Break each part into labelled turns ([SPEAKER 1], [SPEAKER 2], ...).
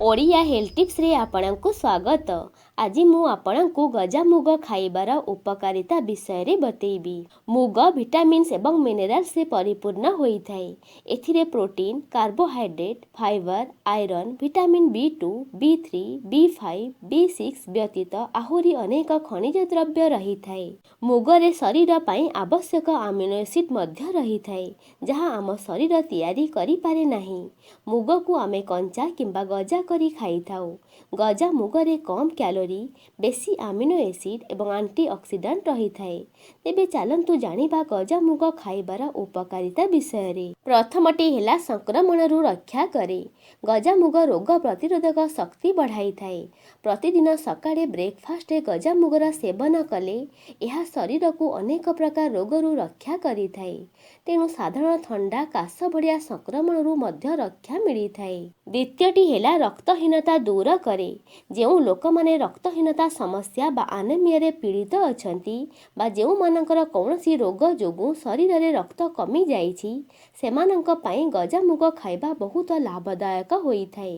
[SPEAKER 1] Odia health tips रे आपणଙ୍କୁ स्वागत। आज मु आपणଙ୍କୁ गजामुग खाइबार उपकारिता विषय रे बतेइबी। मुग विटामिन्स एवं मिनरल्स से परिपूर्ण होई थाए। एथिरे protein, carbohydrate, fibre, iron, vitamin B2, B3, B5, B6 व्यतीत आहुरी अनेक खनिज द्रव्य रही थाए। मुगरे शरीर पई आवश्यक अमीनो एसिड मध्य रही थाए, जहां आम शरीर तैयारी करि पारे नाही। मुग को आमे कंचा किंबा गजा करी खाई थाउ। गजा मुगरे कम कैलोरी, बेसी अमीनो एसिड एवं एंटीऑक्सीडेंट रही थाए। तेबे चलंतु जानिबा गजा मुग खाइबार उपकारिता विषय रे। प्रथमटी हेला संक्रमण रु रक्षा करे। गजा मुग रोग प्रतिरोधक शक्ति बढ़ाई थाए। प्रतिदिन सकाळे ब्रेकफास्ट रे गजा मुगर सेवन कले यह शरीर को अनेक प्रकार रोग रु रक्षा करि थाए। तेणु साधारण थंडा काश भड़िया संक्रमण रु मध्य रक्षा मिली थाए। द्वितीयटी हेला रक्तहीनता दूर करे। जेउ लोक माने रक्तहीनता समस्या बा आनेमिया रे पीड़ित अछंती बा जेउ मानकर कौनसी रोग जोगु शरीर रे रक्त कमी जाइछि, सेमानंक पई गजा मुग खाइबा बहुत लाभदायक होई थाए।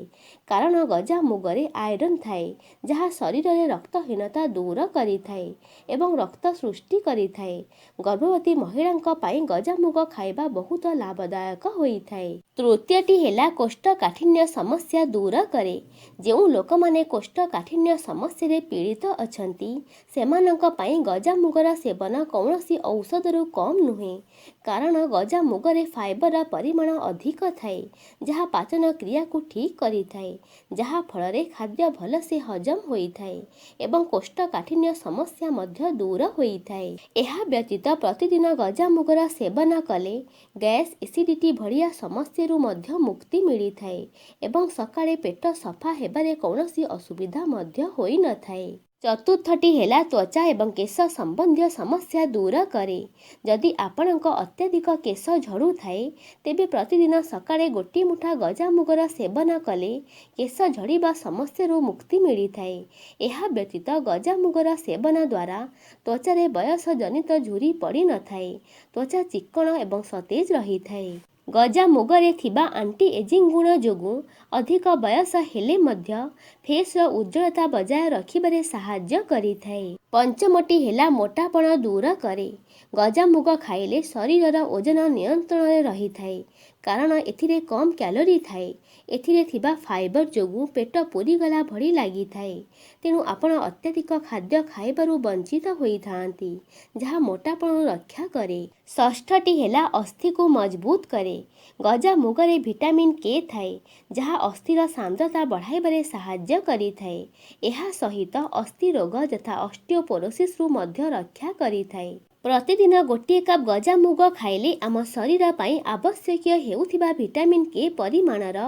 [SPEAKER 1] कारण गजा मुगरे आयरन थाए, जहा शरीर रे रक्तहीनता दूर करि थाए एवं रक्त सृष्टि करि थाए। गर्भवती महिलांक पई गजा मुग खाइबा बहुत लाभदायक होई थाए। तृतीयटी हेला कोष्ठकाठिन्य समस्या दूर करे। जेउ लोक माने कोष्ठकाठिन्य समस्या रे पीड़ित अछंती, सेमानंक पई गजा मुगर सेवन कौनसी औषधरु कम नुहे। कारण गजा मुगरे फाइबर परिमाण अधिक थाए, जहा पाचन क्रिया को ठीक करि थाए, जहा फल रे खाद्य भल से हजम होई थाए एवं कोष्ठकाठिन्य समस्या मध्य दूर होई थाए। एहा व्यतीत प्रतिदिन गजा मुगर सेवन कले गैस, एसिडिटी भड़िया समस्या रु मध्य मुक्ति मिली थाए एवं सकाळे पेट सफा हेबारे कौनसी असुविधा मध्य होई न थाए। चतुर्थटी हेला त्वचा एवं केश संबंधी समस्या दूर करे। जदि आपणक अत्यधिक केश झड़ू थाए, तेबे प्रतिदिन सकाळे गोटी मुठा गजा मुगर सेवन कले केश झड़ीबा समस्या रु मुक्ति मिली थाए। एहा व्यतीत गजा मुगर सेवन द्वारा त्वचा रे वयस जनित झुरी पड़ी न थाए। त्वचा चिक्कण एवं सतेज रही थाए। गजा मुगरे थिबा आंटी एजिंग गुण जोगु अधिक बयस हेले मध्य फेस उज्ज्वलता बजाय रखिबारे सहाय्य करि थाए। पंचमटी हेला मोटापण दूर करे। गजा मुग खाइले शरीरर ओजन नियंत्रण रे रही थाए। कारण एथिरे कम कैलोरी थाए। एथिरे थिबा फाइबर जोगु पेट पूरी गला भड़ी लागि थाए। तेणु आपण अत्यधिक खाद्य खाइबारु वंचित होई थांती, जहा मोटापण रक्षा करे। षष्ठटी हेला अस्थि को मजबूत करे। गजा मुगरे विटामिन के थाए, जहा अस्थिर सांद्रता बढ़ाइबारे सहाय्य करि थाए। एहा सहित अस्थि रोग यथा ऑस्टियोपोरोसिस रु मध्य रक्षा करि थाए। प्रतिदिन गोटे कप गजा मुग खाइले आम शरीर पई आवश्यक हेउथिबा विटामिन के परिमाणर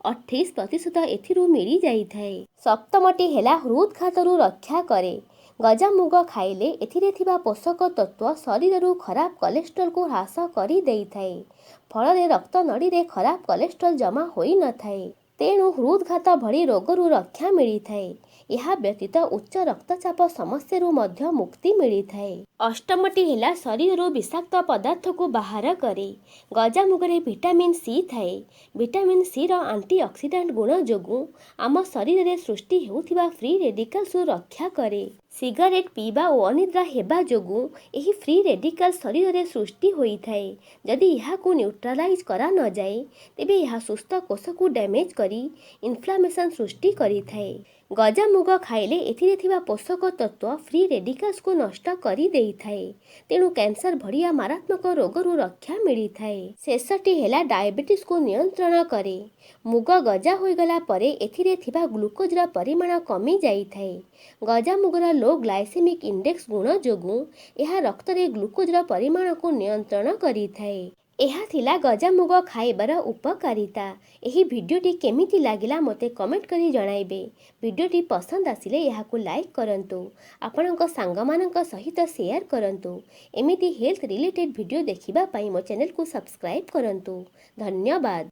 [SPEAKER 1] 28% एथिरु मिली जाई थाए। सप्तमटी हेला हृदघातरु रक्षा करे। गजा मुग खाइले एथिरे थिबा पोषक तत्व शरीररु खराब कोलेस्ट्रॉल को ह्रास करि देई थाए। फଳରେ रक्त नड़ी रे खराब कोलेस्ट्रॉल जमा होई न थाए। तेणु हृदघात भली रोगरु रक्षा मिली थाए। यह व्यतीत उच्च रक्तचाप समस्या रु मध्य मुक्ति मिली थाए। अष्टमटी हेला शरीररु विषाक्त पदार्थ को बाहर करे। गजा मुगरे विटामिन सी थाए। विटामिन सी रो एंटीऑक्सीडेंट गुण जोगु आम शरीर रे सृष्टि हेउथिबा फ्री रेडिकल्स रु रक्षा करे। सिगरेट पीबा और अनिद्रा हेबा जोगु एही फ्री रेडिकल शरीर रे सृष्टि होई थाए। जदि यह को न्यूट्रलाइज करा न जाए, तेबे यह सुस्थ कोष को डैमेज करी इन्फ्लामेशन सृष्टि करी थाए। गजा मुग खाइले एथिरे थिबा पोषक तत्व फ्री रेडिकल्स को नष्ट करी देई थाए। तेणु कैंसर भड़िया मारात्मक रोगरु रक्षा मिली थाए। शेषटी हेला डायबिटीज को नियंत्रण करे। मुग गजा होई गला परे एथिरे थिबा ग्लूकोज रा परिमाण कमी जाई थाए। गजा मुगर लो ग्लाइसेमिक इंडेक्स गुण जोगु यह रक्त रे ग्लूकोज रा परिमाण को नियंत्रण करी थाए। एहा थिला गजा मुग खाइबार उपकारिता। एही भिडियोटी केमिति लागिला मते कमेंट करी जणाइबे। भिडियोटी पसंद आसिले एहाकु लाइक करंतु, आपणक सांगमानक सहित शेयर करंतु। एमिति हेल्थ रिलेटेड भिडियो देखिबा पई मो चैनल को सब्सक्राइब करंतु। धन्यवाद।